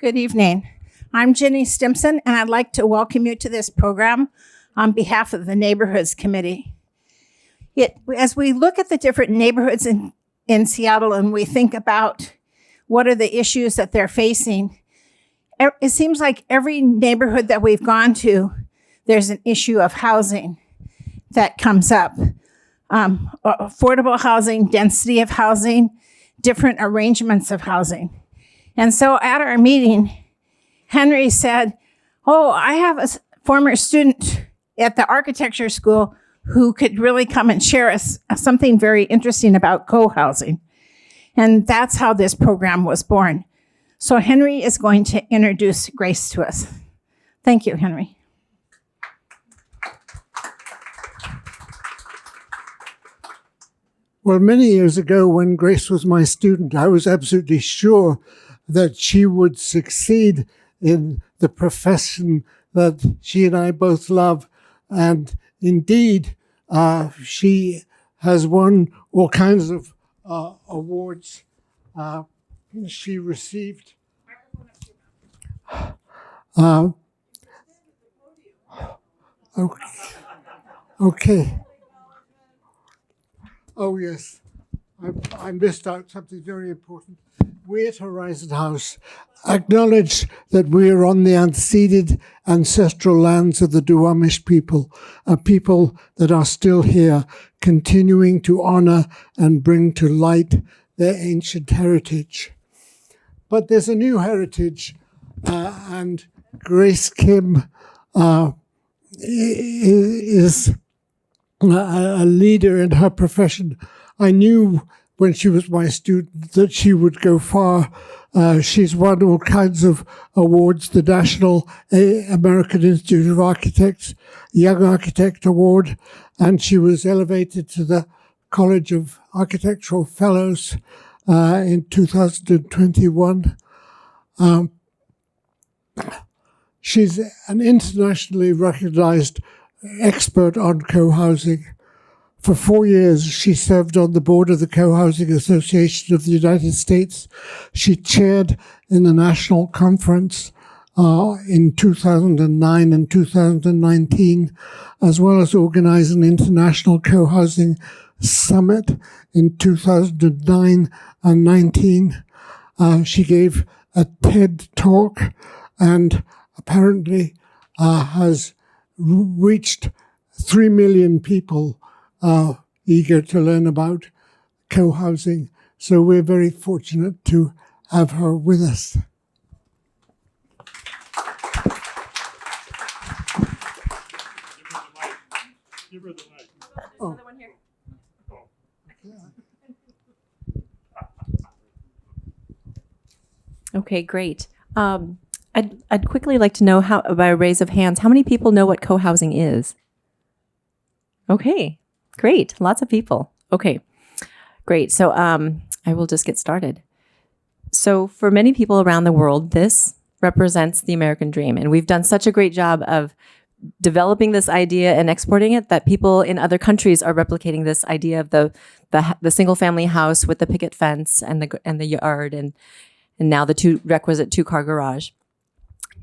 Good evening. I'm Jenny Stimson, and I'd like to welcome you to this program on behalf of the Neighborhoods Committee. As we look at the different neighborhoods in Seattle and we think about what are the issues that they're facing, it seems like every neighborhood that we've gone to, there's an issue of housing that comes up. Affordable housing, density of housing, different arrangements of housing. And so at our meeting, Henry said, oh, I have a former student at the architecture school who could really come and share us something very interesting about co-housing. And that's how this program was born. So Henry is going to introduce Grace to us. Thank you, Henry. Well, many years ago when Grace was my student, I was absolutely sure that she would succeed in the profession that she and I both love. And indeed, she has won all kinds of awards. She received okay. Oh, yes. I missed out something very important. We at Horizon House acknowledge that we are on the unceded ancestral lands of the Duwamish people, a people that are still here, continuing to honor and bring to light their ancient heritage. But there's a new heritage, and Grace Kim is a leader in her profession. I knew when she was my student that she would go far. She's won all kinds of awards, the National American Institute of Architects Young Architect Award, and she was elevated to the College of Architectural Fellows in 2021. She's an internationally recognized expert on co-housing. For 4 years, she served on the board of the Cohousing Association of the United States. She chaired in the national conference in 2009 and 2019, as well as organized an international co-housing summit in 2009 and 19. She gave a TED talk and apparently has reached 3 million people eager to learn about co-housing. So we're very fortunate to have her with us. Give her the mic. Oh, there's another one here. Okay, great. I'd quickly like to know, how, by a raise of hands, how many people know what co-housing is? Okay, great. Lots of people. Okay, great. So I will just get started. So for many people around the world, this represents the American dream. And we've done such a great job of developing this idea and exporting it that people in other countries are replicating this idea of the single family house with the picket fence and the yard and now the requisite 2-car garage.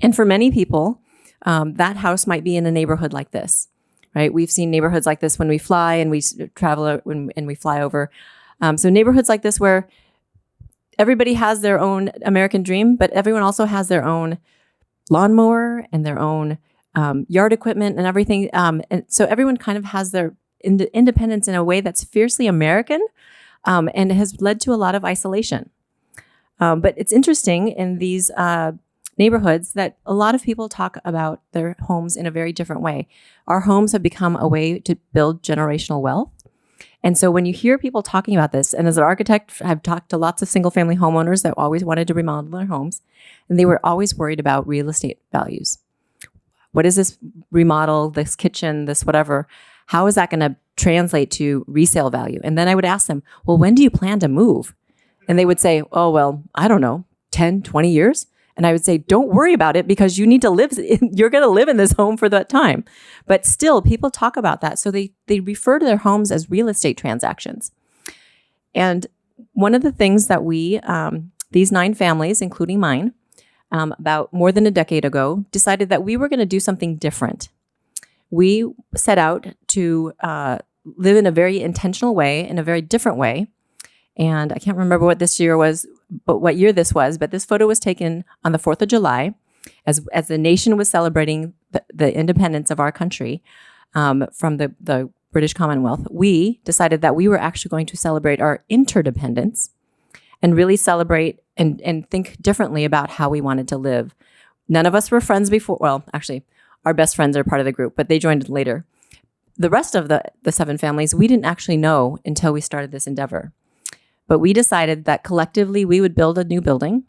And for many people, that house might be in a neighborhood like this, right? We've seen neighborhoods like this when we fly and we travel and we fly over. So neighborhoods like this where everybody has their own American dream, but everyone also has their own lawnmower and their own yard equipment and everything. And so everyone kind of has their independence in a way that's fiercely American and has led to a lot of isolation. But it's interesting in these neighborhoods that a lot of people talk about their homes in a very different way. Our homes have become a way to build generational wealth. And so when you hear people talking about this, and as an architect, I've talked to lots of single family homeowners that always wanted to remodel their homes, and they were always worried about real estate values. What is this remodel, this kitchen, this whatever? How is that going to translate to resale value? And then I would ask them, well, when do you plan to move? And they would say, oh, well, I don't know, 10, 20 years. And I would say, don't worry about it because you need to live, you're going to live in this home for that time. But still, people talk about that. So they refer to their homes as real estate transactions. And one of the things that these 9 families, including mine, about more than a decade ago, decided that we were going to do something different. We set out to live in a very intentional way, in a very different way. And I can't remember what this year was, but what year this was, but this photo was taken on the 4th of July as the nation was celebrating the independence of our country from the British Commonwealth. We decided that we were actually going to celebrate our interdependence and really celebrate and think differently about how we wanted to live. None of us were friends before. Well, actually, our best friends are part of the group, but they joined later. The rest of the 7 families, we didn't actually know until we started this endeavor. But we decided that collectively we would build a new building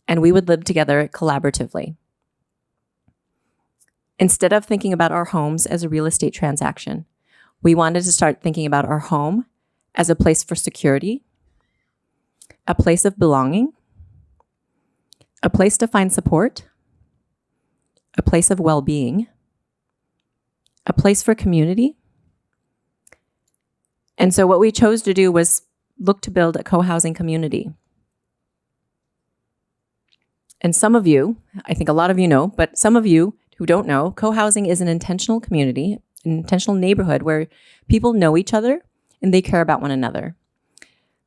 and we would live together collaboratively. Instead of thinking about our homes as a real estate transaction, we wanted to start thinking about our home as a place for security, a place of belonging, a place to find support, a place of well-being, a place for community. And so what we chose to do was look to build a co-housing community. And some of you, I think a lot of you know, but some of you who don't know, co-housing is an intentional community, an intentional neighborhood where people know each other and they care about one another.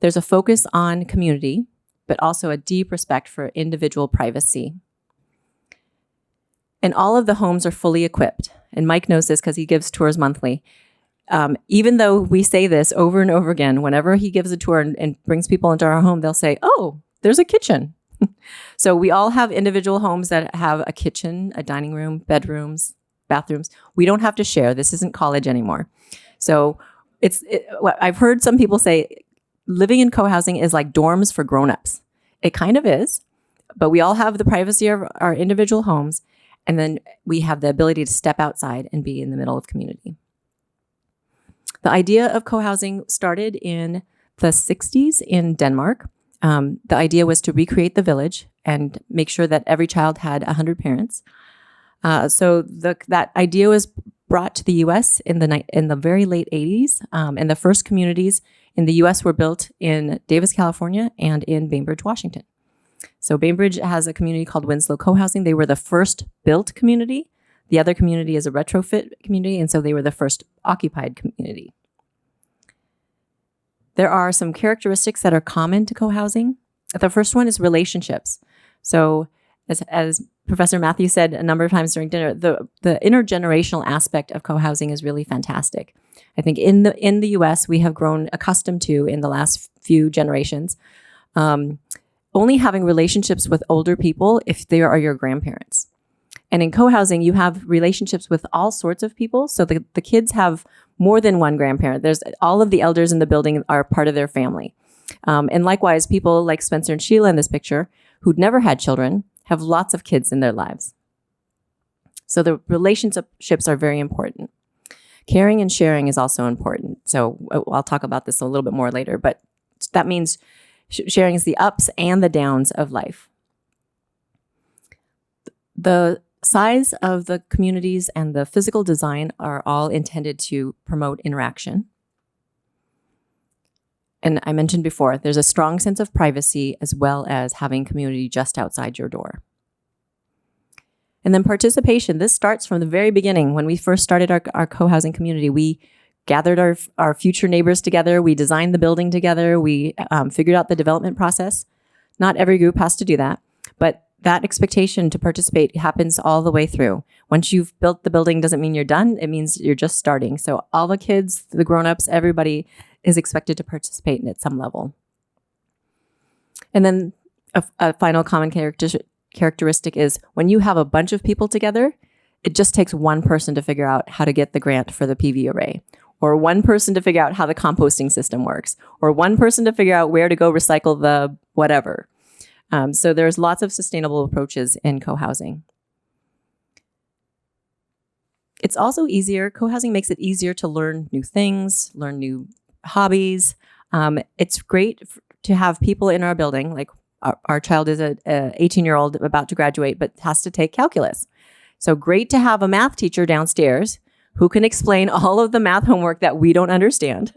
There's a focus on community, but also a deep respect for individual privacy. And all of the homes are fully equipped. And Mike knows this because he gives tours monthly. Even though we say this over and over again, whenever he gives a tour and brings people into our home, they'll say, oh, there's a kitchen. So we all have individual homes that have a kitchen, a dining room, bedrooms, bathrooms. We don't have to share. This isn't college anymore. So I've heard some people say living in co-housing is like dorms for grown-ups. It kind of is, but we all have the privacy of our individual homes. And then we have the ability to step outside and be in the middle of community. The idea of co-housing started in the 60s in Denmark. The idea was to recreate the village and make sure that every child had 100 parents. So that idea was brought to the U.S. in the very late 80s, and the first communities in the U.S. were built in Davis, California, and in Bainbridge, Washington. So Bainbridge has a community called Winslow Co-housing. They were the first built community. The other community is a retrofit community, and so they were the first occupied community. There are some characteristics that are common to co-housing. The first one is relationships. So as Professor Matthews said a number of times during dinner, the intergenerational aspect of co-housing is really fantastic. I think in the U.S., we have grown accustomed to, in the last few generations, only having relationships with older people if they are your grandparents. And in co-housing, you have relationships with all sorts of people. So the kids have more than one grandparent. There's all of the elders in the building are part of their family. And likewise, people like Spencer and Sheila in this picture, who'd never had children, have lots of kids in their lives. So the relationships are very important. Caring and sharing is also important. So I'll talk about this a little bit more later, but that means sharing is the ups and the downs of life. The size of the communities and the physical design are all intended to promote interaction. And I mentioned before, there's a strong sense of privacy as well as having community just outside your door. And then participation. This starts from the very beginning. When we first started our co-housing community, we gathered our future neighbors together. We designed the building together. We figured out the development process. Not every group has to do that, but that expectation to participate happens all the way through. Once you've built the building doesn't mean you're done. It means you're just starting. So all the kids, the grown-ups, everybody is expected to participate at some level. And then a final common characteristic is when you have a bunch of people together, it just takes one person to figure out how to get the grant for the PV array, or one person to figure out how the composting system works, or one person to figure out where to go recycle the whatever. So there's lots of sustainable approaches in co-housing. It's also easier, co-housing makes it easier to learn new things, learn new hobbies. It's great to have people in our building, like our child is a 18-year-old about to graduate, but has to take calculus. So great to have a math teacher downstairs who can explain all of the math homework that we don't understand.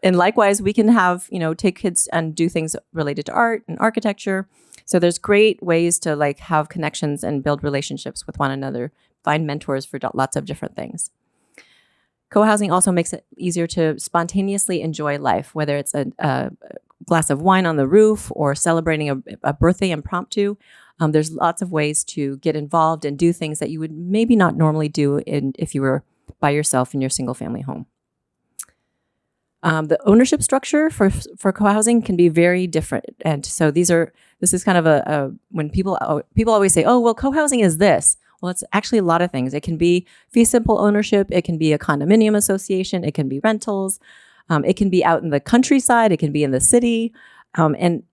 And likewise, we can have, take kids and do things related to art and architecture. So there's great ways to like have connections and build relationships with one another, find mentors for lots of different things. Co-housing also makes it easier to spontaneously enjoy life, whether it's a glass of wine on the roof or celebrating a birthday impromptu. There's lots of ways to get involved and do things that you would maybe not normally do if you were by yourself in your single family home. The ownership structure for co-housing can be very different. And so this is kind of when people always say, oh, well, co-housing is this. Well, it's actually a lot of things. It can be fee simple ownership. It can be a condominium association. It can be rentals. It can be out in the countryside. It can be in the city. And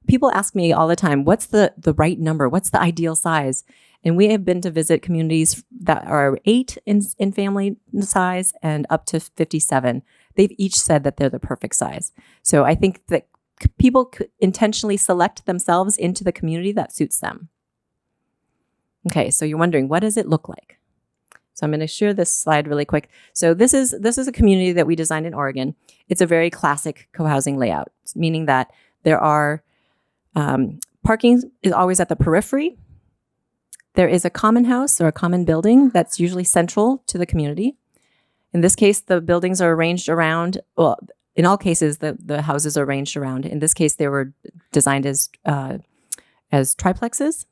people ask me all the time, what's the right number? What's the ideal size? And we have been to visit communities that are 8 in family size and up to 57. They've each said that they're the perfect size. So I think that people could intentionally select themselves into the community that suits them. Okay, so you're wondering, what does it look like? So I'm going to share this slide really quick. So this is a community that we designed in Oregon. It's a very classic co-housing layout, meaning that there are parking is always at the periphery. There is a common house or a common building that's usually central to the community. In this case, the buildings are arranged around, well, in all cases, the houses are arranged around. In this case, they were designed as triplexes.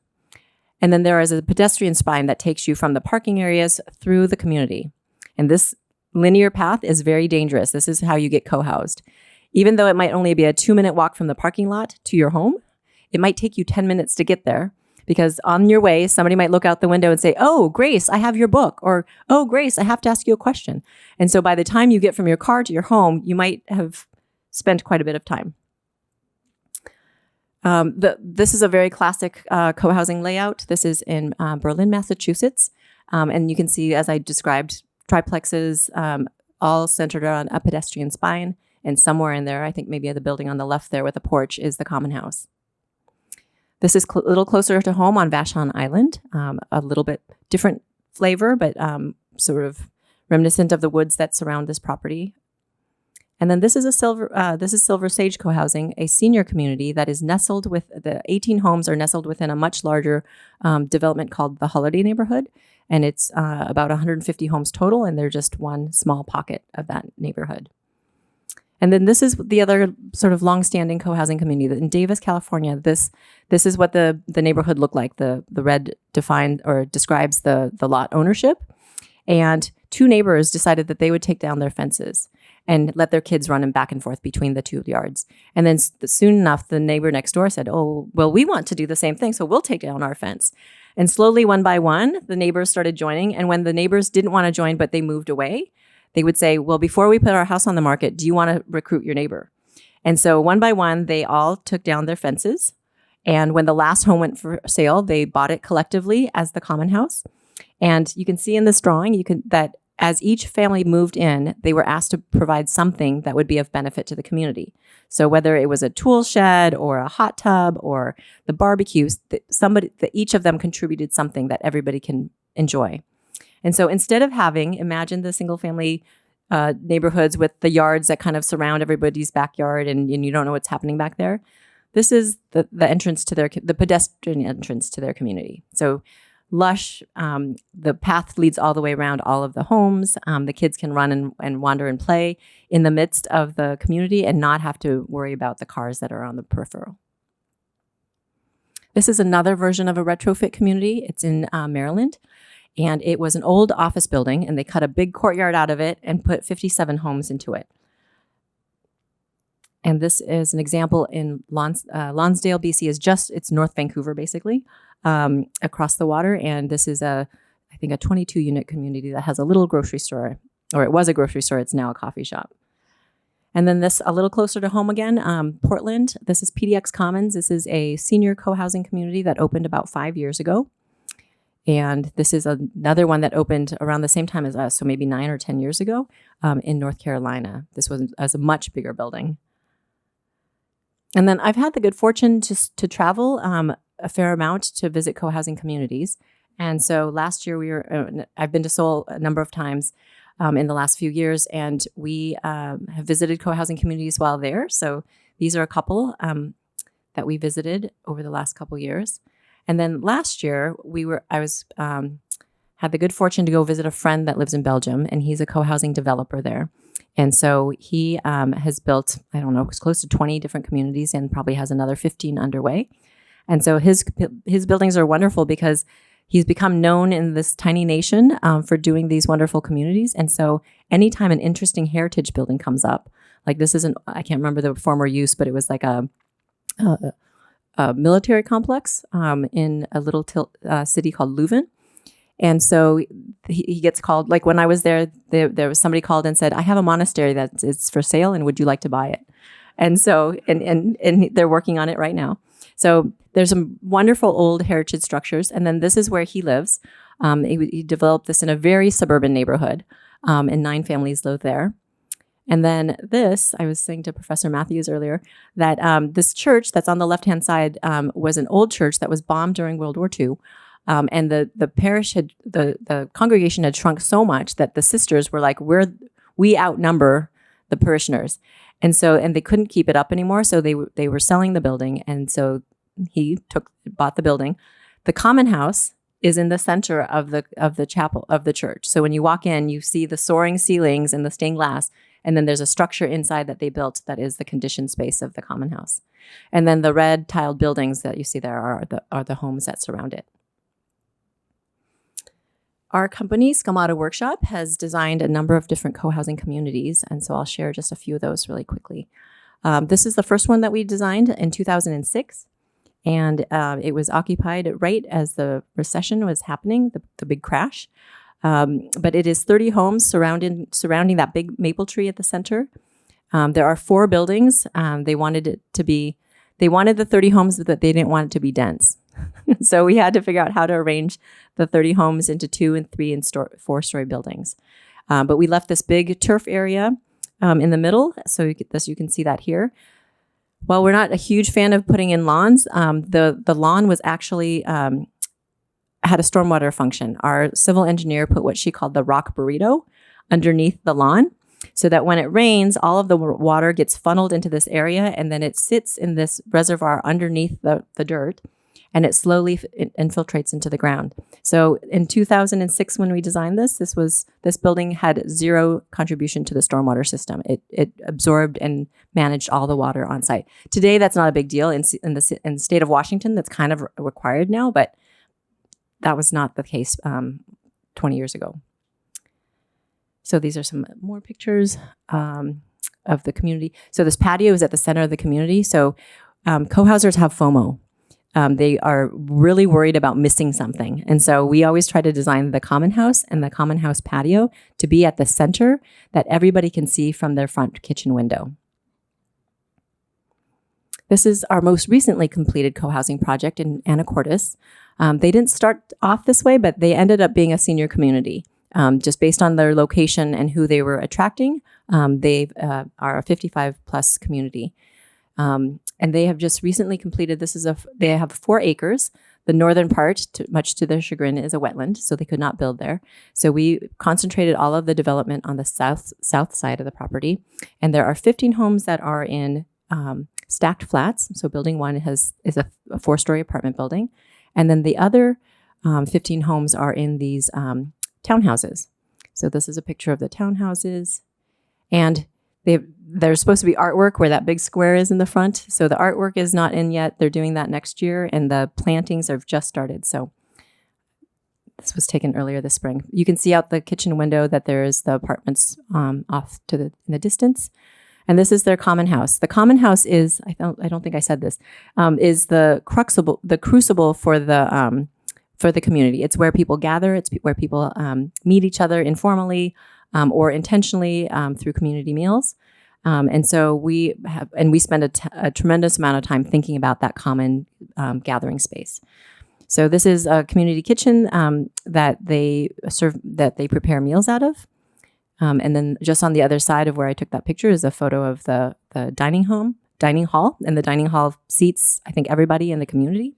And then there is a pedestrian spine that takes you from the parking areas through the community. And this linear path is very dangerous. This is how you get co-housed. Even though it might only be a 2-minute walk from the parking lot to your home, it might take you 10 minutes to get there. Because on your way, somebody might look out the window and say, oh, Grace, I have your book. Or, oh, Grace, I have to ask you a question. And so by the time you get from your car to your home, you might have spent quite a bit of time. This is a very classic co-housing layout. This is in Berlin, Massachusetts. And you can see, as I described, triplexes all centered around a pedestrian spine. And somewhere in there, I think maybe at the building on the left there with a porch, is the common house. This is a little closer to home on Vashon Island, a little bit different flavor, but sort of reminiscent of the woods that surround this property. And then this is Silver Sage Co-housing, a senior community that is nestled with, the 18 homes are nestled within a much larger development called the Holiday Neighborhood. And it's about 150 homes total, and they're just one small pocket of that neighborhood. And then this is the other sort of longstanding co-housing community in Davis, California. This is what the neighborhood looked like. The red defined or describes the lot ownership. And 2 neighbors decided that they would take down their fences and let their kids run back and forth between the 2 yards. And then soon enough, the neighbor next door said, oh, well, we want to do the same thing, so we'll take down our fence. And slowly, one by one, the neighbors started joining. And when the neighbors didn't want to join, but they moved away, they would say, well, before we put our house on the market, do you want to recruit your neighbor? And so one by one, they all took down their fences. And when the last home went for sale, they bought it collectively as the common house. And you can see in this drawing, that as each family moved in, they were asked to provide something that would be of benefit to the community. So whether it was a tool shed or a hot tub or the barbecues, each of them contributed something that everybody can enjoy. And so instead of imagine the single family neighborhoods with the yards that kind of surround everybody's backyard and you don't know what's happening back there, this is the entrance to the pedestrian entrance to their community. So lush, the path leads all the way around all of the homes. The kids can run and wander and play in the midst of the community and not have to worry about the cars that are on the peripheral. This is another version of a retrofit community. It's in Maryland. And it was an old office building, and they cut a big courtyard out of it and put 57 homes into it. And this is an example in Lonsdale, BC. It's North Vancouver, basically, across the water. And this is I think a 22-unit community that has a little grocery store, or it was a grocery store. It's now a coffee shop. And then this, a little closer to home again, Portland. This is PDX Commons. This is a senior co-housing community that opened about 5 years ago. And this is another one that opened around the same time as us, so maybe 9 or 10 years ago in North Carolina. This was a much bigger building. And then I've had the good fortune to travel a fair amount to visit co-housing communities. And so last year I've been to Seoul a number of times in the last few years, and we have visited co-housing communities while there. So these are a couple. that we visited over the last couple years. And then last year had the good fortune to go visit a friend that lives in Belgium, and he's a co-housing developer there. And so he has built, I don't know, it's close to 20 different communities and probably has another 15 underway. And so his buildings are wonderful because he's become known in this tiny nation for doing these wonderful communities. And so anytime an interesting heritage building comes up, like this isn't, I can't remember the former use, but it was like a military complex in a little city called Leuven. And so he gets called, like when I was there was somebody called and said, I have a monastery that is for sale and would you like to buy it? And so, and they're working on it right now. So there's some wonderful old heritage structures. And then this is where he lives. He developed this in a very suburban neighborhood, and 9 families live there. And then this, I was saying to Professor Matthews earlier, that this church that's on the left-hand side was an old church that was bombed during World War II. And the parish the congregation had shrunk so much that the sisters were like, we outnumber the parishioners. And they couldn't keep it up anymore. So they were selling the building. And so he bought the building. The common house is in the center of the chapel of the church. So when you walk in, you see the soaring ceilings and the stained glass. And then there's a structure inside that they built that is the conditioned space of the common house. And then the red tiled buildings that you see there are the homes that surround it. Our company, Scalmato Workshop, has designed a number of different co-housing communities, and so I'll share just a few of those really quickly. This is the first one that we designed in 2006, and it was occupied right as the recession was happening, the big crash. But it is 30 homes surrounding that big maple tree at the center. There are 4 buildings. They wanted the 30 homes, but they didn't want it to be dense. So we had to figure out how to arrange the 30 homes into 2 and 3 and 4-story buildings. But we left this big turf area in the middle. So you can see that here. While we're not a huge fan of putting in lawns, the lawn was actually had a stormwater function. Our civil engineer put what she called the rock burrito underneath the lawn, so that when it rains, all of the water gets funneled into this area, and then it sits in this reservoir underneath the dirt, and it slowly infiltrates into the ground. So in 2006, when we designed this building had 0 contribution to the stormwater system. It absorbed and managed all the water on site. Today, that's not a big deal. In the state of Washington, that's kind of required now, but that was not the case 20 years ago. So these are some more pictures of the community. So this patio is at the center of the community. So co-housers have FOMO. They are really worried about missing something. And so we always try to design the common house and the common house patio to be at the center that everybody can see from their front kitchen window. This is our most recently completed co-housing project in Anacortes. They didn't start off this way, but they ended up being a senior community. Just based on their location and who they were attracting, they are a 55-plus community. And they have just recently completed, they have 4 acres. The northern part, much to their chagrin, is a wetland, so they could not build there. So we concentrated all of the development on the south side of the property. And there are 15 homes that are in stacked flats. So building 1 is a 4-story apartment building. And then the other 15 homes are in these townhouses. So this is a picture of the townhouses. And there's supposed to be artwork where that big square is in the front. So the artwork is not in yet. They're doing that next year. And the plantings have just started. So this was taken earlier this spring. You can see out the kitchen window that there is the apartments off in the distance. And this is their common house. The common house is, I don't think I said this, is the crucible for the community. It's where people gather. It's where people meet each other informally or intentionally through community meals. And so we spend a tremendous amount of time thinking about that common gathering space. So this is a community kitchen that they prepare meals out of. And then just on the other side of where I took that picture is a photo of the dining hall. And the dining hall seats, I think, everybody in the community.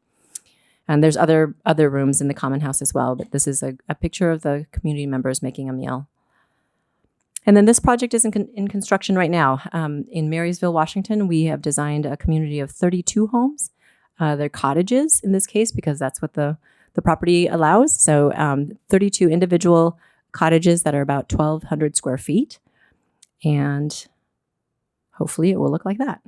And there's other rooms in the common house as well. But this is a picture of the community members making a meal. And then this project is in construction right now. In Marysville, Washington, we have designed a community of 32 homes. They're cottages in this case because that's what the property allows. So 32 individual cottages that are about 1,200 square feet. And hopefully it will look like that.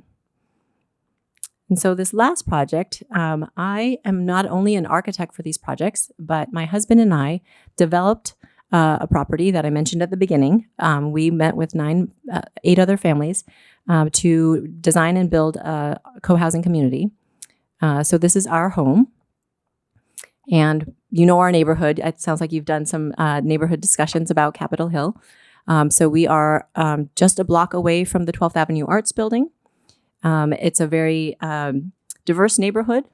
And so this last project, I am not only an architect for these projects, but my husband and I developed a property that I mentioned at the beginning. We met with 8 other families to design and build a co-housing community. So this is our home. And you know our neighborhood. It sounds like you've done some neighborhood discussions about Capitol Hill. So we are just a block away from the 12th Avenue Arts Building. It's a very diverse neighborhood.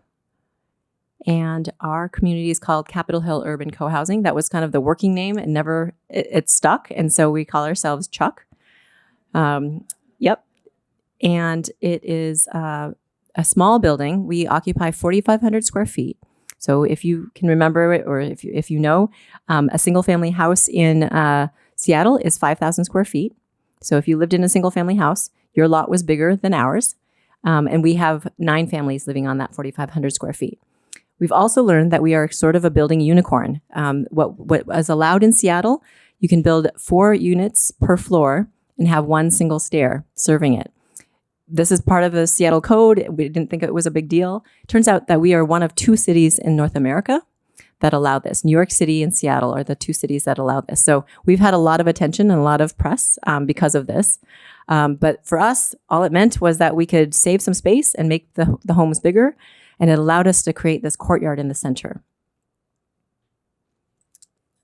And our community is called Capitol Hill Urban Co-Housing. That was kind of the working name and it stuck. And so we call ourselves Chuck. Yep. And it is a small building. We occupy 4,500 square feet. So if you can remember it, or if you know, a single family house in Seattle is 5,000 square feet. So if you lived in a single family house, your lot was bigger than ours. And we have 9 families living on that 4,500 square feet. We've also learned that we are sort of a building unicorn. What is allowed in Seattle, you can build 4 units per floor and have 1 single stair serving it. This is part of the Seattle code. We didn't think it was a big deal. Turns out that we are one of 2 cities in North America that allow this. New York City and Seattle are the 2 cities that allow this. So we've had a lot of attention and a lot of press because of this. But for us, all it meant was that we could save some space and make the homes bigger. And it allowed us to create this courtyard in the center.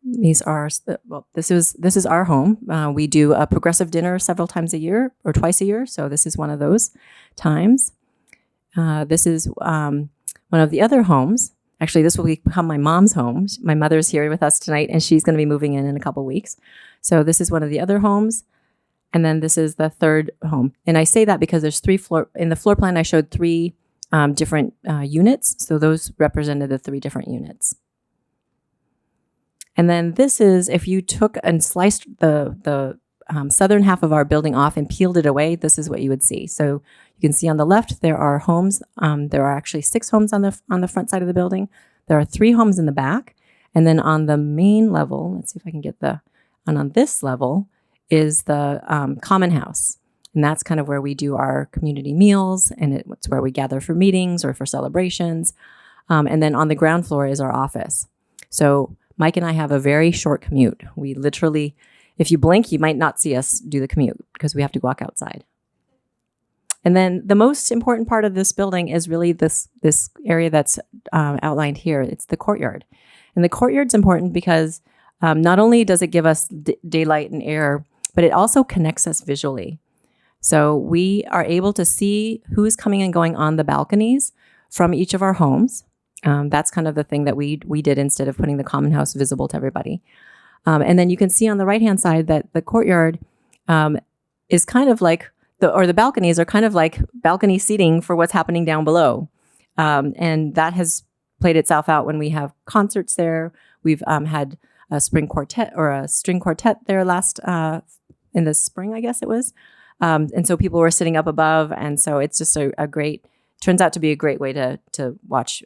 This is our home. We do a progressive dinner several times a year or twice a year. So this is one of those times. This is one of the other homes. Actually, this will become my mom's home. My mother's here with us tonight, and she's going to be moving in a couple weeks. So this is one of the other homes. And then this is the third home. And I say that because there's 3 in the floor plan, I showed 3 different units. So those represented the 3 different units. And then this is, if you took and sliced the southern half of our building off and peeled it away, this is what you would see. So you can see on the left, there are homes. There are actually 6 homes on the front side of the building. There are 3 homes in the back. And then on the main level, let's see if I can get and on this level is the common house. And that's kind of where we do our community meals, and it's where we gather for meetings or for celebrations. And then on the ground floor is our office. So Mike and I have a very short commute. We literally, if you blink, you might not see us do the commute because we have to walk outside. And then the most important part of this building is really this area that's outlined here. It's the courtyard. And the courtyard's important because not only does it give us daylight and air, but it also connects us visually. So we are able to see who's coming and going on the balconies from each of our homes. That's kind of the thing that we did instead of putting the common house visible to everybody. And then you can see on the right-hand side that the courtyard is kind of like, the balconies are kind of like balcony seating for what's happening down below. And that has played itself out when we have concerts there. We've had a string quartet there last in the spring, I guess it was. And so people were sitting up above. And so it's just turns out to be a great way to watch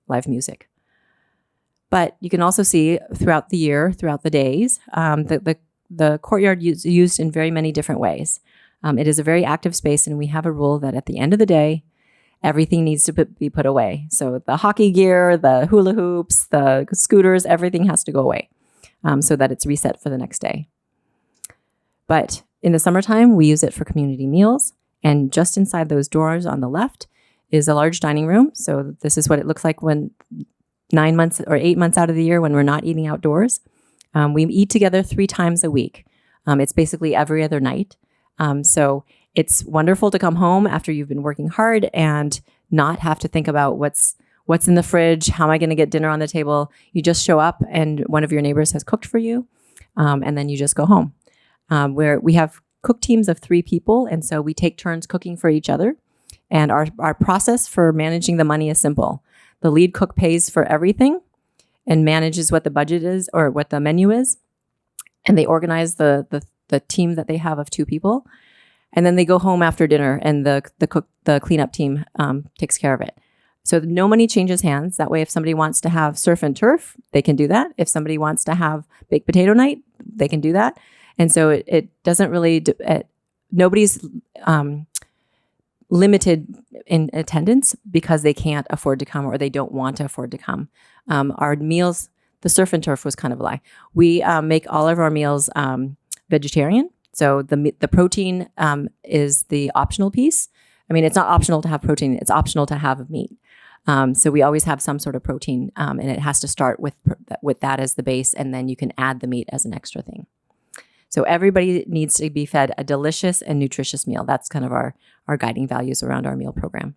live music. But you can also see throughout the year, throughout the days, the courtyard is used in very many different ways. It is a very active space, and we have a rule that at the end of the day, everything needs to be put away. So the hockey gear, the hula hoops, the scooters, everything has to go away so that it's reset for the next day. But in the summertime, we use it for community meals. And just inside those doors on the left is a large dining room. So this is what it looks like when 9 months or 8 months out of the year when we're not eating outdoors. We eat together 3 times a week. It's basically every other night. So it's wonderful to come home after you've been working hard and not have to think about what's in the fridge, how am I going to get dinner on the table. You just show up and one of your neighbors has cooked for you, and then you just go home. Where we have cook teams of 3 people, and so we take turns cooking for each other. And our process for managing the money is simple. The lead cook pays for everything and manages what the budget is or what the menu is, and they organize the the team that they have of 2 people. And then they go home after dinner, and the cleanup team takes care of it. So no money changes hands. That way, if somebody wants to have surf and turf, they can do that. If somebody wants to have baked potato night, they can do that. And so it doesn't really, nobody's limited in attendance because they can't afford to come or they don't want to afford to come. Our meals, the surf and turf was kind of a lie. We make all of our meals vegetarian. So the protein is the optional piece. I mean, it's not optional to have protein. It's optional to have meat. So we always have some sort of protein, and it has to start with that as the base, and then you can add the meat as an extra thing. So everybody needs to be fed a delicious and nutritious meal. That's kind of our guiding values around our meal program.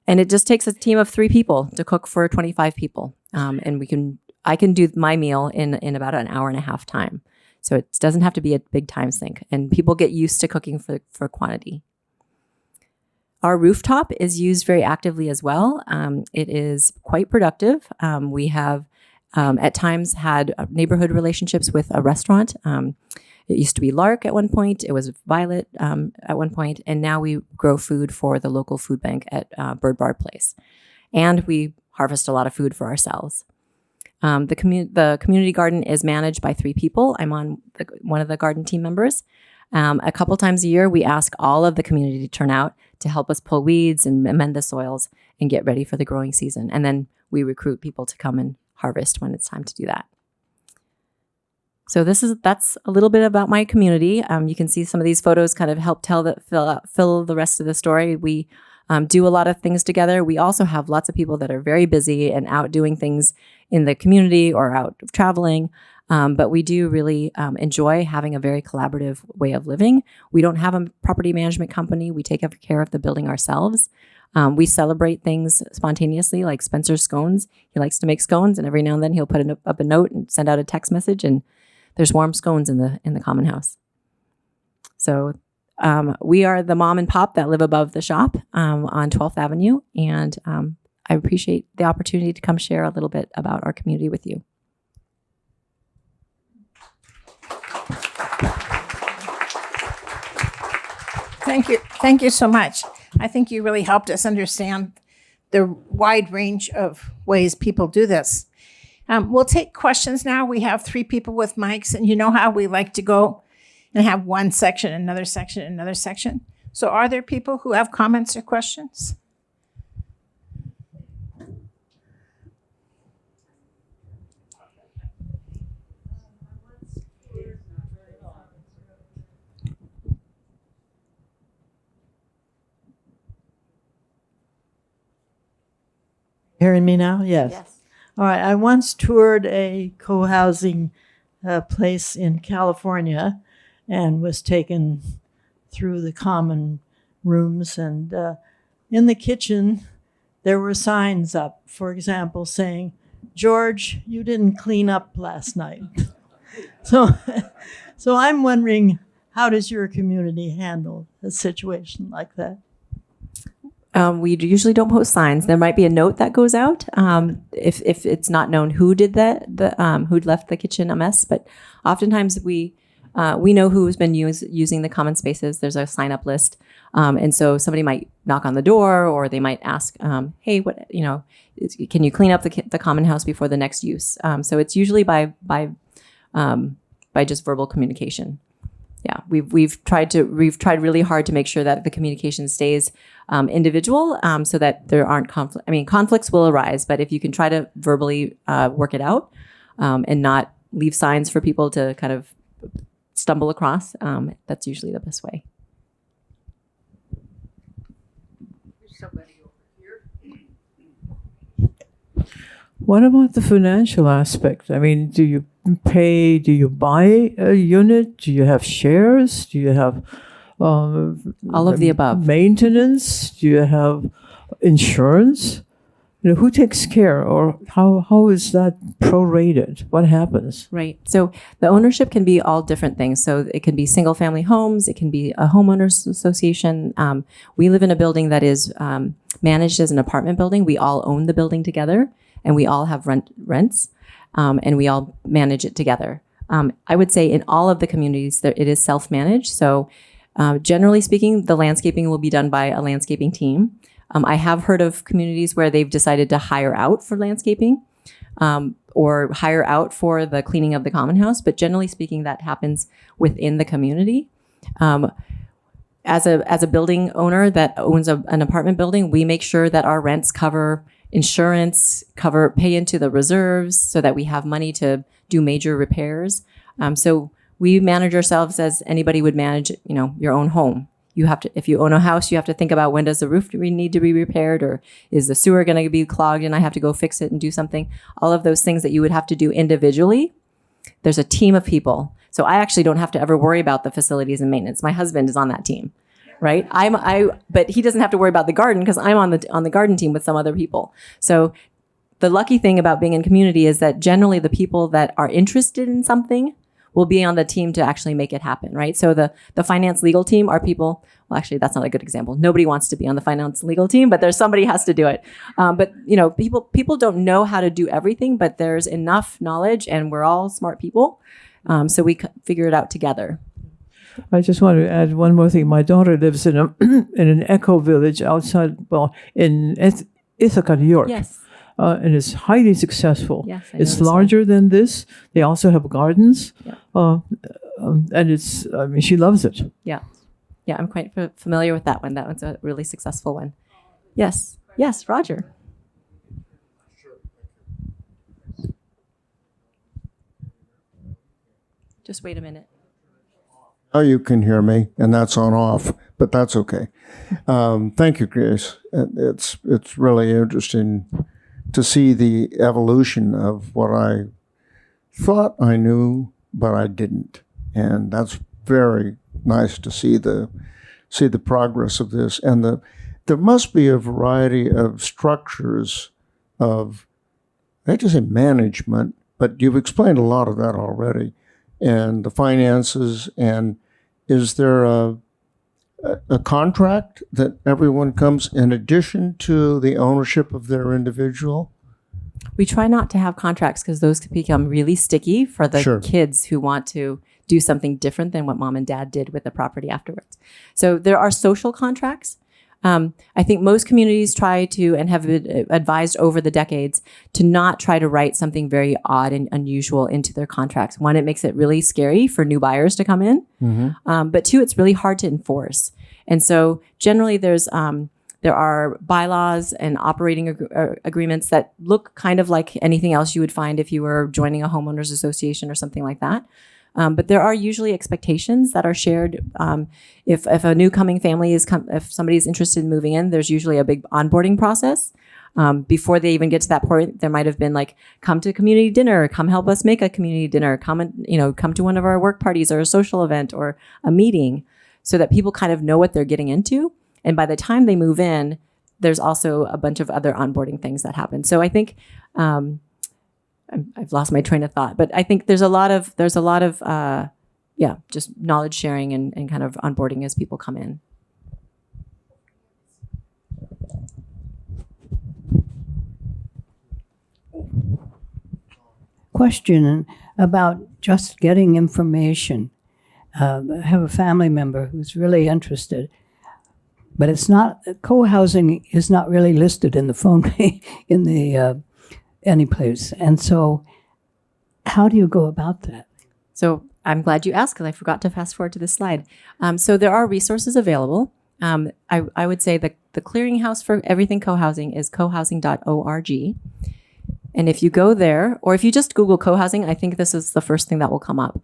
And it just takes a team of 3 people to cook for 25 people. And I can do my meal in about an hour and a half time. So it doesn't have to be a big time sink, and people get used to cooking for quantity. Our rooftop is used very actively as well. It is quite productive. We have at times had neighborhood relationships with a restaurant. It used to be Lark at one point. It was Violet at one point. And now we grow food for the local food bank at Bird Bar Place. And we harvest a lot of food for ourselves. The community garden is managed by 3 people. I'm on one of the garden team members. A couple times a year, we ask all of the community to turn out to help us pull weeds and amend the soils and get ready for the growing season. And then we recruit people to come and harvest when it's time to do that. So that's a little bit about my community. You can see some of these photos kind of help fill the rest of the story. We do a lot of things together. We also have lots of people that are very busy and out doing things in the community or out traveling. But we do really enjoy having a very collaborative way of living. We don't have a property management company. We take care of the building ourselves. We celebrate things spontaneously, like Spencer's scones. He likes to make scones, and every now and then he'll put up a note and send out a text message, and there's warm scones in the common house. So we are the mom and pop that live above the shop on 12th Avenue, and I appreciate the opportunity to come share a little bit about our community with you. Thank you so much. I think you really helped us understand the wide range of ways people do this. We'll take questions now. We have 3 people with mics, and you know how we like to go and have one section, another section, another section. So are there people who have comments or questions? Hearing me now? Yes. All right. I once toured a co-housing place in California and was taken through the common rooms. And in the kitchen, there were signs up, for example, saying, "George, you didn't clean up last night." So I'm wondering, how does your community handle a situation like that? We usually don't post signs. There might be a note that goes out if it's not known who did that, who left the kitchen a mess. But oftentimes we know who's been using the common spaces. There's a sign up list, and so somebody might knock on the door, or they might ask, "Hey, can you clean up the common house before the next use?" So it's usually by just verbal communication. Yeah, we've tried really hard to make sure that the communication stays individual, so that there aren't conflict. I mean, conflicts will arise, but if you can try to verbally work it out and not leave signs for people to kind of stumble across, that's usually the best way. What about the financial aspect? I mean, do you buy a unit? Do you have shares? Do you have all of the above? Maintenance? Do you have insurance? Who takes care, or how is that prorated? What happens? Right. So the ownership can be all different things. So it can be single family homes. It can be a homeowners association. We live in a building that is managed as an apartment building. We all own the building together, and we all have rents, and we all manage it together. I would say in all of the communities, it is self-managed. So generally speaking, the landscaping will be done by a landscaping team. I have heard of communities where they've decided to hire out for landscaping or hire out for the cleaning of the common house. But generally speaking, that happens within the community. As a building owner that owns an apartment building, we make sure that our rents cover insurance, pay into the reserves so that we have money to do major repairs. So we manage ourselves as anybody would manage, your own home. You have to, if you own a house, you have to think about when does the roof need to be repaired, or is the sewer going to be clogged and I have to go fix it and do something. All of those things that you would have to do individually. There's a team of people. So I actually don't have to ever worry about the facilities and maintenance. My husband is on that team, right? But he doesn't have to worry about the garden because I'm on the garden team with some other people. So the lucky thing about being in community is that generally the people that are interested in something will be on the team to actually make it happen, right? So the finance legal team are people, well, actually, that's not a good example. Nobody wants to be on the finance legal team, but there's somebody has to do it. But people don't know how to do everything, but there's enough knowledge and we're all smart people. So we figure it out together. I just want to add one more thing. My daughter lives in in an eco village outside, in Ithaca, New York. Yes. And it's highly successful. Yes, I it's noticed larger than this. They also have gardens. Yeah. And she loves it. Yeah. Yeah, I'm quite familiar with that one. That one's a really successful one. Yes. Yes, Roger. Just wait a minute. Now you can hear me, and that's on off, but that's okay. Thank you, Grace. It's really interesting to see the evolution of what I thought I knew, but I didn't, and that's very nice to see the progress of this. And there must be a variety of structures of, I hate to say management, but you've explained a lot of that already, and the finances. And is there a contract that everyone comes in addition to the ownership of their individual? We try not to have contracts because those could become really sticky for the Sure. kids who want to do something different than what mom and dad did with the property afterwards. So there are social contracts. I think most communities try to, and have advised over the decades, to not try to write something very odd and unusual into their contracts. One, it makes it really scary for new buyers to come in. Mm-hmm. But two, it's really hard to enforce. And so generally there are bylaws and operating agreements that look kind of like anything else you would find if you were joining a homeowners association or something like that. But there are usually expectations that are shared. If a new coming family if somebody is interested in moving in, there's usually a big onboarding process. Before they even get to that point, there might have been like, come to community dinner, come help us make a community dinner, come to one of our work parties or a social event or a meeting, so that people kind of know what they're getting into. And by the time they move in, there's also a bunch of other onboarding things that happen. So I think, I've lost my train of thought, but I think there's a lot of just knowledge sharing and kind of onboarding as people come in. Question about just getting information. I have a family member who's really interested, but it's not, co-housing is not really listed in the phone in the any place. And so how do you go about that? So I'm glad you asked because I forgot to fast forward to this slide. So there are resources available. I would say the clearinghouse for everything co-housing is cohousing.org. And if you go there, or if you just Google co-housing, I think this is the first thing that will come up.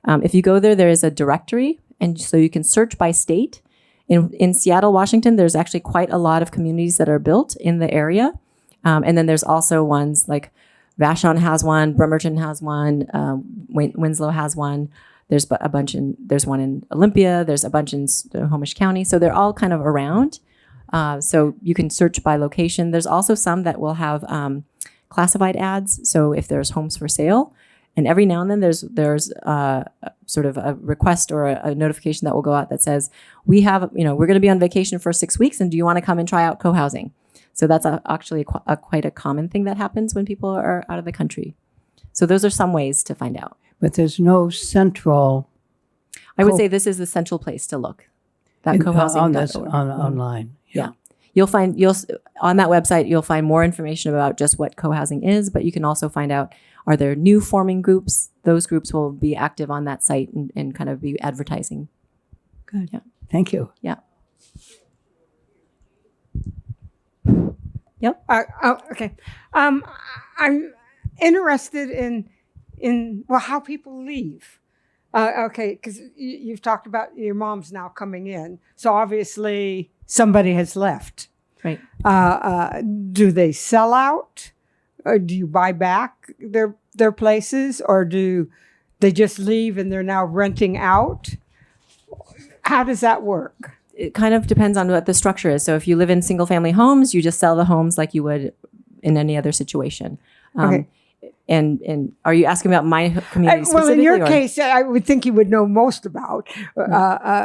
If you go there, there is a directory, and so you can search by state. In Seattle, Washington, there's actually quite a lot of communities that are built in the area. And then there's also ones like Vashon has one, Bremerton has one, Winslow has one. There's there's one in Olympia. There's a bunch in Snohomish County. So they're all kind of around. So you can search by location. There's also some that will have classified ads. So if there's homes for sale, and every now and then there's sort of a request or a notification that will go out that says, we're going to be on vacation for 6 weeks, and do you want to come and try out co-housing? So that's actually quite a common thing that happens when people are out of the country. So those are some ways to find out. but there's no central I would Co- say this is the central place to look. That on this cohousing.org. online. Yeah. You'll on that website, you'll find more information about just what cohousing is, but you can also find out, are there new forming groups? Those groups will be active on that site and kind of be advertising. Good. Yeah. Thank you. Yeah. Okay. I'm interested in how people leave. Okay, because you've talked about your mom's now coming in, so obviously somebody has left. Right. Do they sell out, or do you buy back their places, or do they just leave and they're now renting out? How does that work? It kind of depends on what the structure is. So if you live in single family homes, you just sell the homes like you would in any other situation. Okay. And are you asking about my community Well, in specifically? your or- case, I would think you would know most about.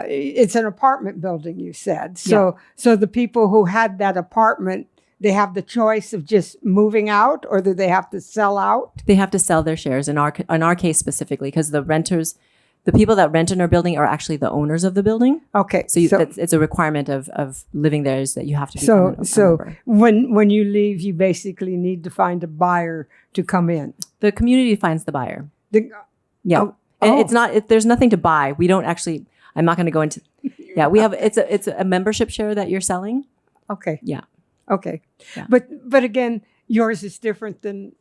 It's an apartment building, you said. So the people who had that apartment, they have the choice of just moving out, or do they have to sell out? They have to sell their shares in our case specifically, because the people that rent in our building are actually the owners of the building. Okay. So it's a requirement of living there is that you have to be So a member. when you leave, you basically need to find a buyer to come in. The community finds the buyer. Yeah. Oh, And oh. it's not, there's nothing to buy. We don't actually, I'm not going to go into, yeah, we have, it's a membership share that you're selling. Okay. Yeah. Okay. Yeah. But again, yours is different than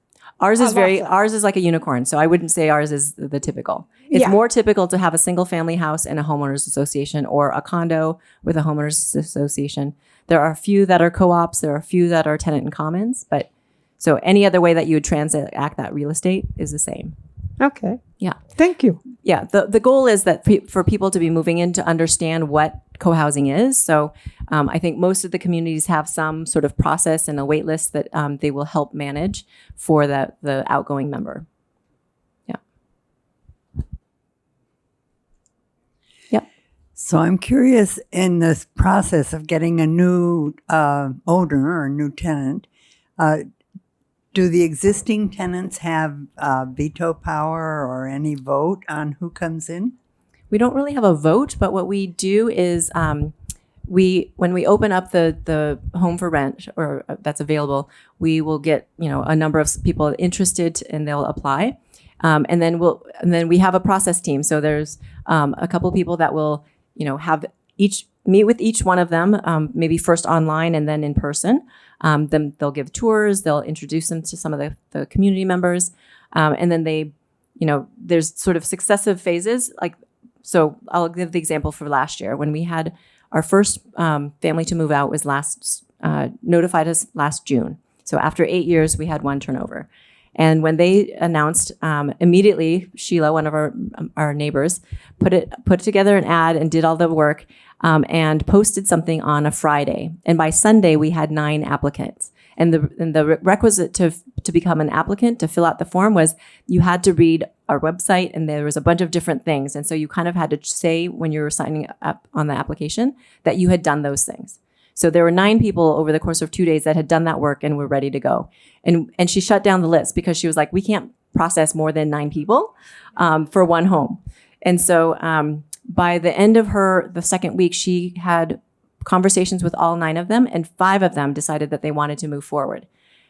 Ours is I love that. ours is like a unicorn. So I wouldn't say ours is the typical. It's Yeah. more typical to have a single family house and a homeowners association, or a condo with a homeowners association. There are a few that are co-ops. There are a few that are tenant in commons, but so any other way that you would transact that real estate is the same. Okay. Yeah. Thank you. Yeah, the goal is that for people to be moving in to understand what co-housing is. So I think most of the communities have some sort of process and a wait list that they will help manage for the outgoing member. Yeah. Yep. So I'm curious, in this process of getting a new owner or a new tenant, do the existing tenants have veto power or any vote on who comes in? We don't really have a vote, but what we do is when we open up the home for rent or that's available, we will get a number of people interested and they'll apply, and then we have a process team. So there's a couple people that will have meet with each one of them, maybe first online and then in person. Then they'll give tours, they'll introduce them to some of the community members, and then there's sort of successive phases. So I'll give the example for last year when we had our first family to move out was notified us last June. So after 8 years, we had one turnover. And when they announced, immediately Sheila, one of our neighbors, put together an ad and did all the work and posted something on a Friday. And by Sunday, we had 9 applicants. And the requisite to become an applicant, to fill out the form, was you had to read our website, and there was a bunch of different things. And so you kind of had to say when you were signing up on the application that you had done those things. So there were 9 people over the course of 2 days that had done that work and were ready to go. And she shut down the list because she was like, we can't process more than 9 people for one home. And so by the end of the second week, she had conversations with all 9 of them, and 5 of them decided that they wanted to move forward.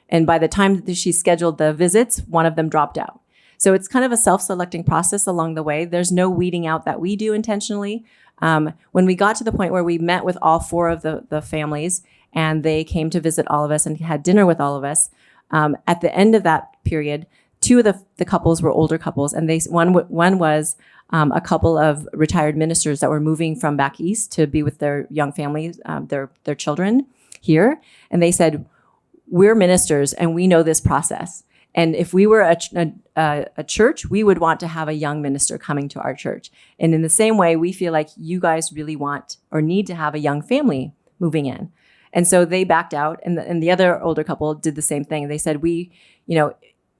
And by the time that she scheduled the visits, one of them dropped out. So it's kind of a self-selecting process along the way. There's no weeding out that we do intentionally. When we got to the point where we met with all 4 of the families and they came to visit all of us and had dinner with all of us, at the end of that period, 2 of the couples were older couples, and one was a couple of retired ministers that were moving from back east to be with their young families, their children here. And they said, we're ministers and we know this process. And if we were a church, we would want to have a young minister coming to our church. And in the same way, we feel like you guys really want or need to have a young family moving in. And so they backed out, and the other older couple did the same thing. They said, we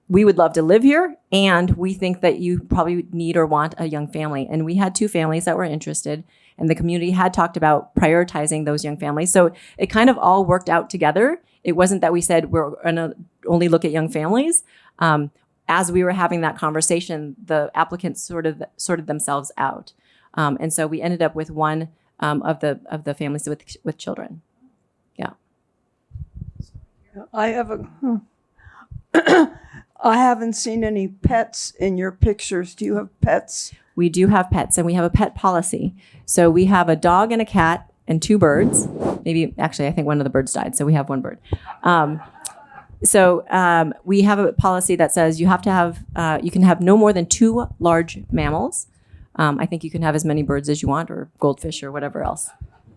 would love to live here, and we think that you probably need or want a young family. And we had 2 families that were interested, and the community had talked about prioritizing those young families. So it kind of all worked out together. It wasn't that we said we're going to only look at young families. as we were having that conversation, the applicants sorted themselves out. And so we ended up with one of the families with children. Yeah. I have I haven't seen any pets in your pictures. Do you have pets? We do have pets, and we have a pet policy. So we have a dog and a cat and 2 birds. Maybe, actually, I think one of the birds died, so we have 1 bird. We have a policy that says you have to have, you can have no more than 2 large mammals. I think you can have as many birds as you want, or goldfish, or whatever else.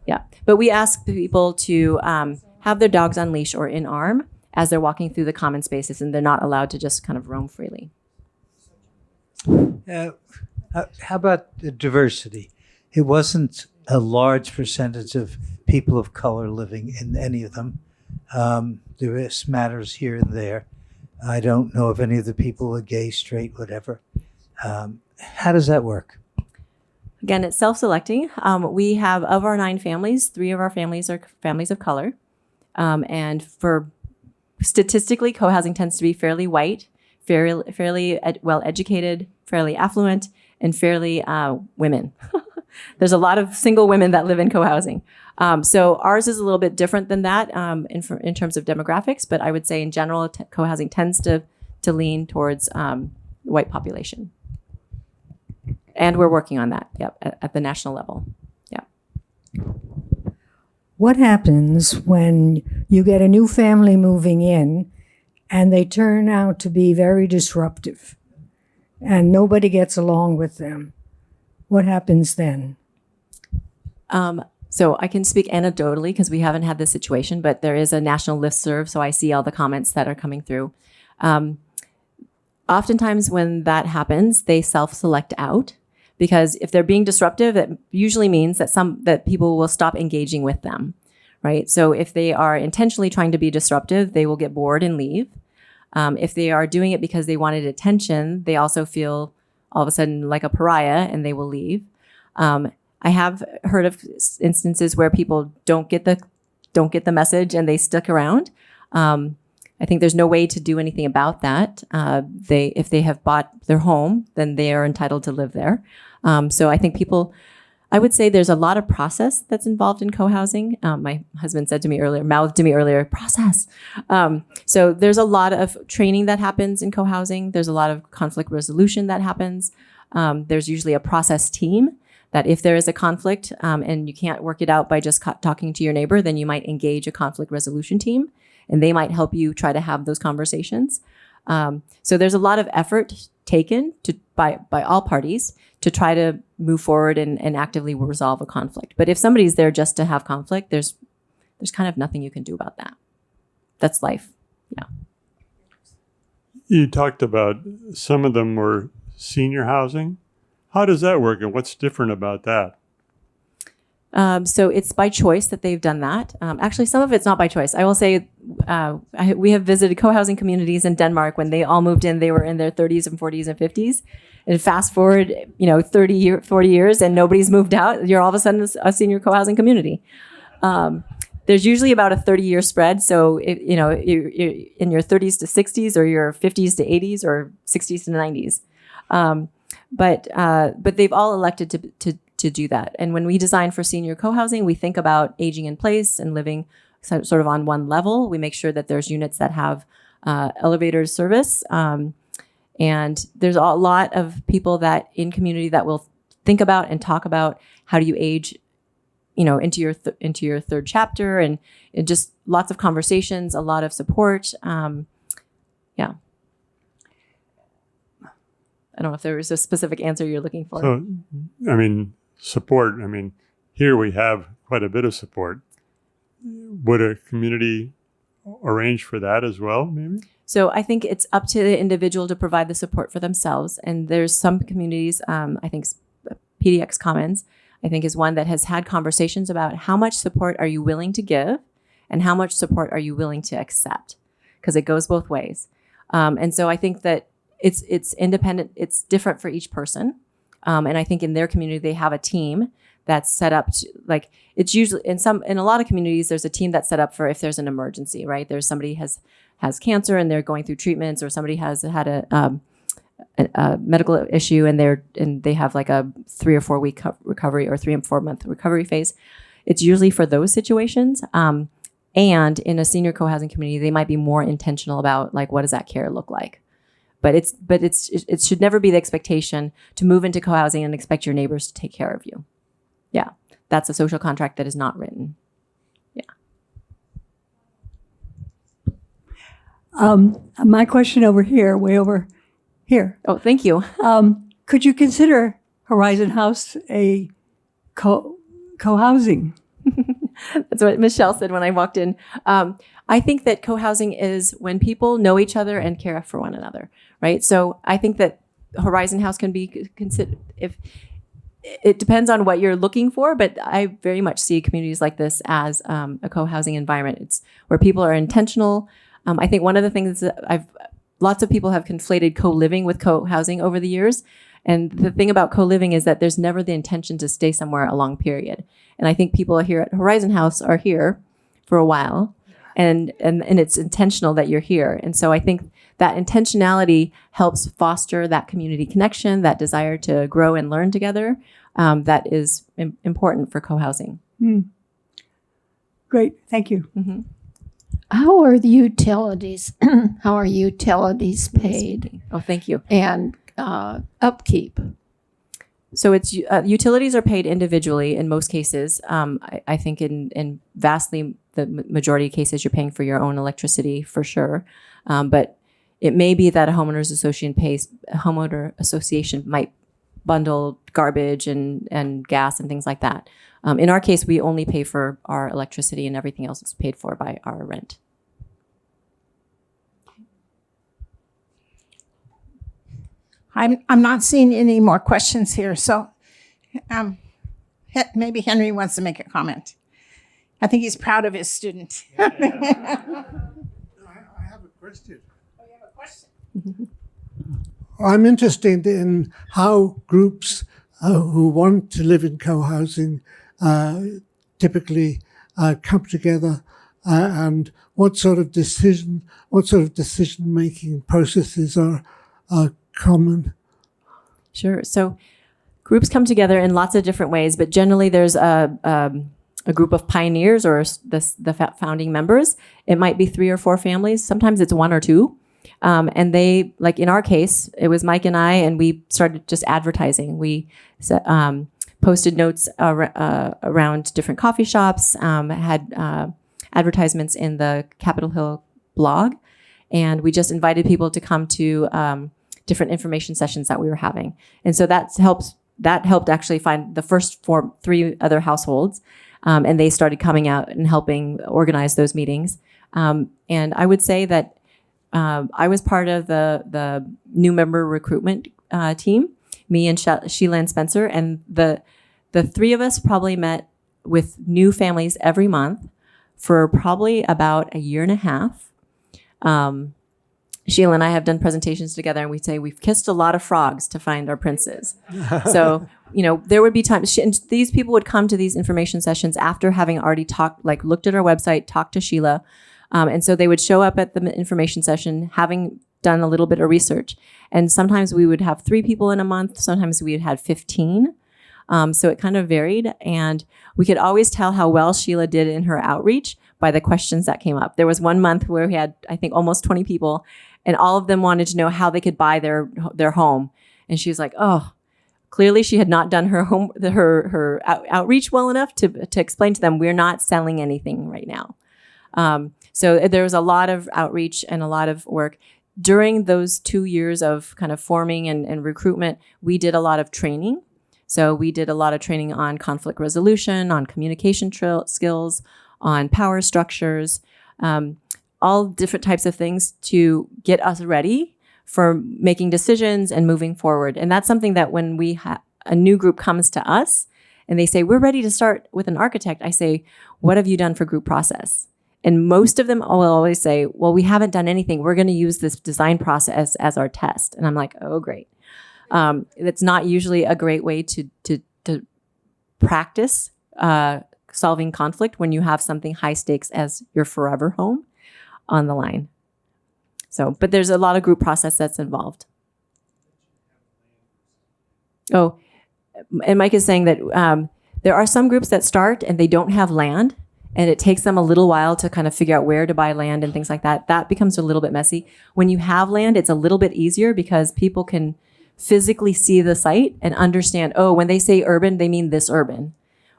Yeah, but we ask people to have their dogs on leash or in arm as they're walking through the common spaces, and they're not allowed to just kind of roam freely. How about the diversity? It wasn't a large percentage of people of color living in any of them. There is matters here and there. I don't know if any of the people are gay, straight, whatever. How does that work? Again, it's self-selecting. We have, of our 9 families, 3 of our families are families of color. And for statistically, co-housing tends to be fairly white, fairly well-educated, fairly affluent, and fairly women. There's a lot of single women that live in co-housing. So ours is a little bit different than that in terms of demographics, but I would say in general, co-housing tends to lean towards white population. And we're working on that, at the national level. What happens when you get a new family moving in and they turn out to be very disruptive and nobody gets along with them? What happens then? So I can speak anecdotally because we haven't had this situation, but there is a national listserv, so I see all the comments that are coming through. Oftentimes when that happens, they self-select out, because if they're being disruptive, it usually means that people will stop engaging with them, right? So if they are intentionally trying to be disruptive, they will get bored and leave. If they are doing it because they wanted attention, they also feel all of a sudden like a pariah and they will leave. I have heard of instances where people don't get the message and they stick around. I think there's no way to do anything about that. If they have bought their home, then they are entitled to live there. So I think I would say there's a lot of process that's involved in co-housing. My husband mouthed to me earlier, process. So there's a lot of training that happens in co-housing. There's a lot of conflict resolution that happens. There's usually a process team that if there is a conflict and you can't work it out by just talking to your neighbor, then you might engage a conflict resolution team, and they might help you try to have those conversations. So there's a lot of effort taken by all parties to try to move forward and actively resolve a conflict. But if somebody's there just to have conflict, there's kind of nothing you can do about that. That's life. Yeah. You talked about some of them were senior housing. How does that work, and what's different about that? So it's by choice that they've done that. Actually, some of it's not by choice. I will say we have visited co-housing communities in Denmark. When they all moved in, they were in their 30s and 40s and 50s. And fast forward, 40 years, and nobody's moved out. You're all of a sudden a senior co-housing community. There's usually about a 30-year spread. So you're in your 30s to 60s, or your 50s to 80s, or 60s to 90s. But they've all elected to do that. And when we design for senior co-housing, we think about aging in place and living sort of on one level. We make sure that there's units that have elevator service. And there's a lot of people that in community that will think about and talk about how do you age, into your third chapter, and just lots of conversations, a lot of support. Yeah. I don't know if there was a specific answer you're looking for. So, support. Here we have quite a bit of support. Would a community arrange for that as well, maybe? So I think it's up to the individual to provide the support for themselves. And there's some communities, I think PDX Commons, I think is one that has had conversations about how much support are you willing to give and how much support are you willing to accept? Because it goes both ways. And so I think that it's independent, it's different for each person. And I think in their community, they have a team that's set up to, it's usually in a lot of communities, there's a team that's set up for if there's an emergency, right? There's somebody has has cancer and they're going through treatments, or somebody has had a medical issue and they have like a 3 or 4 week recovery or 3 and 4 month recovery phase. It's usually for those situations. And in a senior co-housing community, they might be more intentional about like, what does that care look like? But it should never be the expectation to move into co-housing and expect your neighbors to take care of you. Yeah, that's a social contract that is not written. My question over here, way over here. Oh, thank you. Could you consider Horizon House a co-housing? That's what Michelle said when I walked in. I think that co-housing is when people know each other and care for one another, right? So I think that Horizon House can be considered, if it depends on what you're looking for, but I very much see communities like this as a co-housing environment. It's where people are intentional. I think one of the things that lots of people have conflated co-living with co-housing over the years. And the thing about co-living is that there's never the intention to stay somewhere a long period. And I think people here at Horizon House are here for a while, and it's intentional that you're here. And so I think that intentionality helps foster that community connection, that desire to grow and learn together. That is important for co-housing. Great, thank you. Mm-hmm. How are the utilities? How are utilities paid? Oh, thank you. And upkeep. So it's utilities are paid individually in most cases. I think in vastly the majority of cases you're paying for your own electricity for sure. But it may be that a homeowners association might bundle garbage and gas and things like that. In our case, we only pay for our electricity and everything else is paid for by our rent. I'm not seeing any more questions here, so maybe Henry wants to make a comment. I think he's proud of his student. I have a question. Oh, you have a question? I'm interested in how groups who want to live in co-housing typically come together, and what sort of decision-making processes are common. Sure. So groups come together in lots of different ways, but generally there's a group of pioneers or the founding members. It might be 3 or 4 families. Sometimes it's 1 or 2. And they, like in our case, it was Mike and I, and we started just advertising. We posted notes around different coffee shops, had advertisements in the Capitol Hill blog, and we just invited people to come to different information sessions that we were having. And so that helped actually find the first 3 other households, and they started coming out and helping organize those meetings. And I would say that I was part of the new member recruitment team, me and Sheila and Spencer, and the 3 of us probably met with new families every month for probably about 1.5 years. Sheila and I have done presentations together, and we say we've kissed a lot of frogs to find our princes. So, there would be times, and these people would come to these information sessions after having already looked at our website, talked to Sheila. And so they would show up at the information session, having done a little bit of research. And sometimes we would have 3 people in a month. Sometimes we had 15. So it kind of varied. And we could always tell how well Sheila did in her outreach by the questions that came up. There was one month where we had, I think, almost 20 people, and all of them wanted to know how they could buy their home. And she was like, oh, clearly she had not done her outreach well enough to explain to them, we're not selling anything right now. So there was a lot of outreach and a lot of work. During those 2 years of kind of forming and recruitment, we did a lot of training. So we did a lot of training on conflict resolution, on communication skills, on power structures, all different types of things to get us ready for making decisions and moving forward. And that's something that when a new group comes to us and they say, we're ready to start with an architect, I say, what have you done for group process? And most of them will always say, well, we haven't done anything. We're going to use this design process as our test. And I'm like, oh, great. It's not usually a great way to practice solving conflict when you have something high stakes as your forever home on the line. So, but there's a lot of group process that's involved. Oh, and Mike is saying that there are some groups that start and they don't have land, and it takes them a little while to kind of figure out where to buy land and things like that. That becomes a little bit messy. When you have land, it's a little bit easier because people can physically see the site and understand, oh, when they say urban, they mean this urban.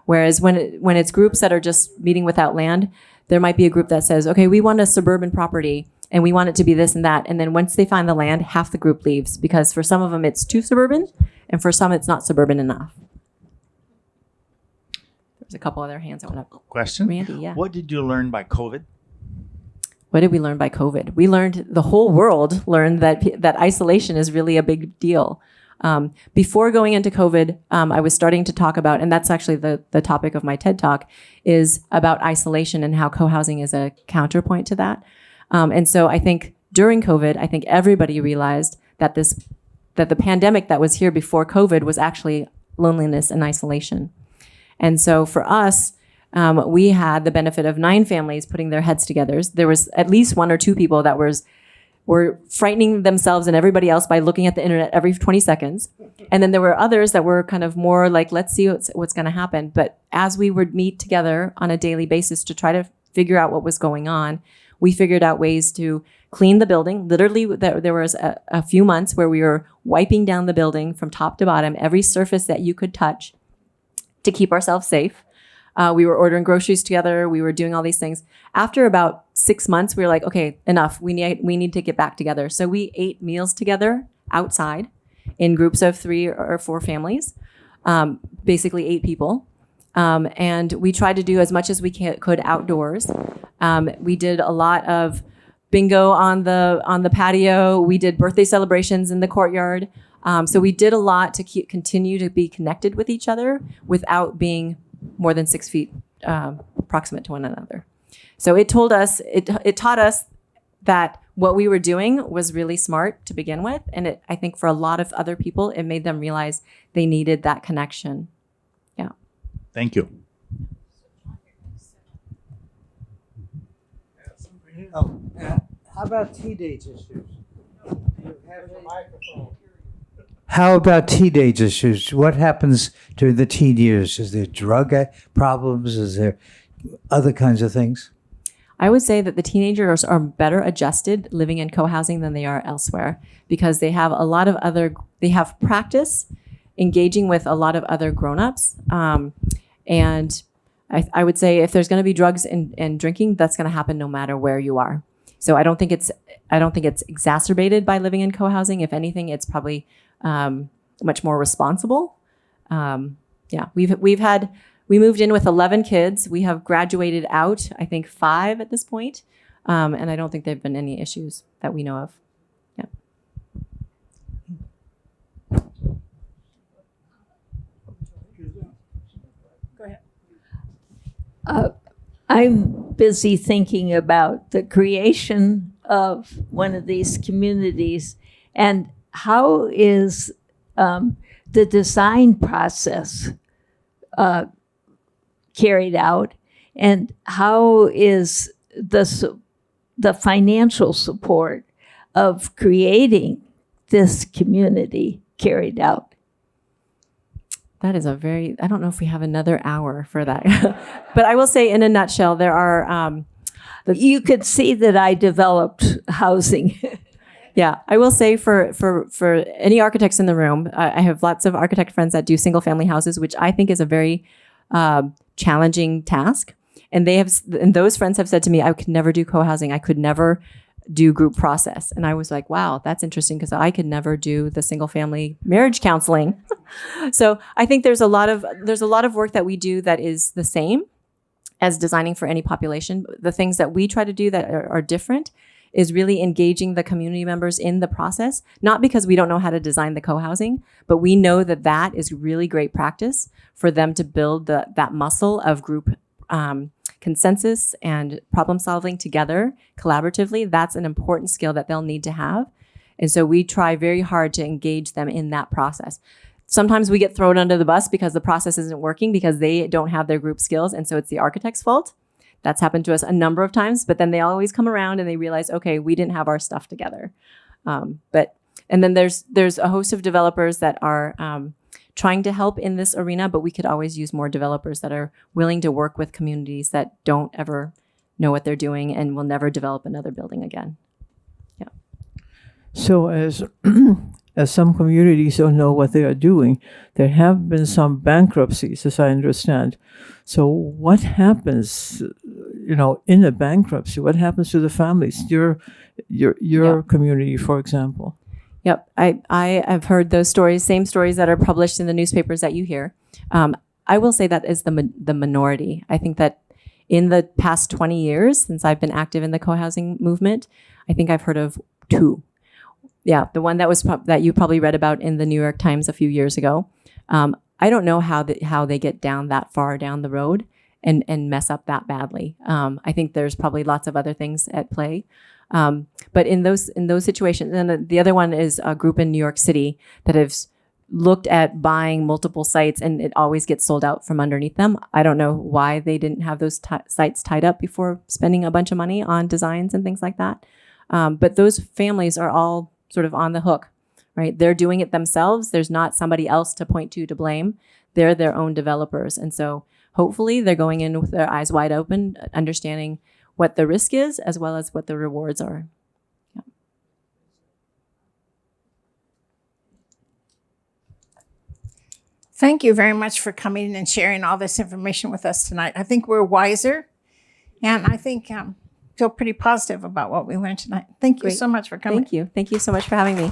Whereas when it's groups that are just meeting without land, there might be a group that says, okay, we want a suburban property and we want it to be this and that. And then once they find the land, half the group leaves because for some of them it's too suburban and for some it's not suburban enough. There's a couple other hands that went up. Question? Randy, yeah. What did you learn by COVID? What did we learn by COVID? We learned, the whole world learned that isolation is really a big deal. Before going into COVID, I was starting to talk about, and that's actually the topic of my TED Talk, is about isolation and how co-housing is a counterpoint to that. And so I think during COVID, I think everybody realized that the pandemic that was here before COVID was actually loneliness and isolation. And so for us, we had the benefit of 9 families putting their heads together. There was at least 1 or 2 people that were frightening themselves and everybody else by looking at the internet every 20 seconds. And then there were others that were kind of more like, let's see what's going to happen. But as we would meet together on a daily basis to try to figure out what was going on, we figured out ways to clean the building. Literally, there was a few months where we were wiping down the building from top to bottom, every surface that you could touch to keep ourselves safe. We were ordering groceries together. We were doing all these things. After about 6 months, we were like, okay, enough. We need to get back together. So we ate meals together outside in groups of 3 or 4 families, basically 8 people. And we tried to do as much as we could outdoors. We did a lot of bingo on the patio. We did birthday celebrations in the courtyard. So we did a lot to continue to be connected with each other without being more than 6 feet proximate to one another. So it taught us that what we were doing was really smart to begin with. And I think for a lot of other people, it made them realize they needed that connection. Yeah. Thank you. Oh, how about teenage issues? How about teenage issues? What happens during the teen years? Is there drug problems? Is there other kinds of things? I would say that the teenagers are better adjusted living in co-housing than they are elsewhere because they have they have practice engaging with a lot of other grown-ups. And I would say if there's going to be drugs and drinking, that's going to happen no matter where you are. So I don't think it's exacerbated by living in co-housing. If anything, it's probably much more responsible. Yeah, we moved in with 11 kids. We have graduated out, I think 5 at this point. And I don't think there've been any issues that we know of. Yeah. Go ahead. I'm busy thinking about the creation of one of these communities and how is the design process carried out, and how is the financial support of creating this community carried out? That is I don't know if we have another hour for that. But I will say in a nutshell, there are... you could see that I developed housing. Yeah, I will say for any architects in the room, I have lots of architect friends that do single family houses, which I think is a very challenging task. And those friends have said to me, I could never do co-housing. I could never do group process. And I was like, wow, that's interesting because I could never do the single family marriage counseling. So I think there's a lot of work that we do that is the same as designing for any population. The things that we try to do that are different is really engaging the community members in the process, not because we don't know how to design the co-housing, but we know that is really great practice for them to build that muscle of group consensus and problem solving together collaboratively. That's an important skill that they'll need to have. And so we try very hard to engage them in that process. Sometimes we get thrown under the bus because the process isn't working because they don't have their group skills. And so it's the architect's fault That's happened to us a number of times, but then they always come around and they realize, okay, we didn't have our stuff together. And then there's a host of developers that are trying to help in this arena, but we could always use more developers that are willing to work with communities that don't ever know what they're doing and will never develop another building again. Yeah. So as as some communities don't know what they are doing, there have been some bankruptcies, as I understand. So what happens, in a bankruptcy? What happens to the families? Your community, for example. Yep, I have heard those stories, same stories that are published in the newspapers that you hear. I will say that is the minority. I think that in the past 20 years, since I've been active in the co-housing movement, I think I've heard of 2. Yeah, the one that was that you probably read about in the New York Times a few years ago. I don't know how they get down that far down the road and mess up that badly. I think there's probably lots of other things at play. But in those situations, and the other one is a group in New York City that has looked at buying multiple sites, and it always gets sold out from underneath them. I don't know why they didn't have those sites tied up before spending a bunch of money on designs and things like that. But those families are all sort of on the hook, right? They're doing it themselves. There's not somebody else to point to blame. They're their own developers. And so hopefully they're going in with their eyes wide open, understanding what the risk is as well as what the rewards are. Yeah. Thank you very much for coming and sharing all this information with us tonight. I think we're wiser, and I think feel pretty positive about what we learned tonight. Thank you Great. so much for coming. Thank you. Thank you so much for having me.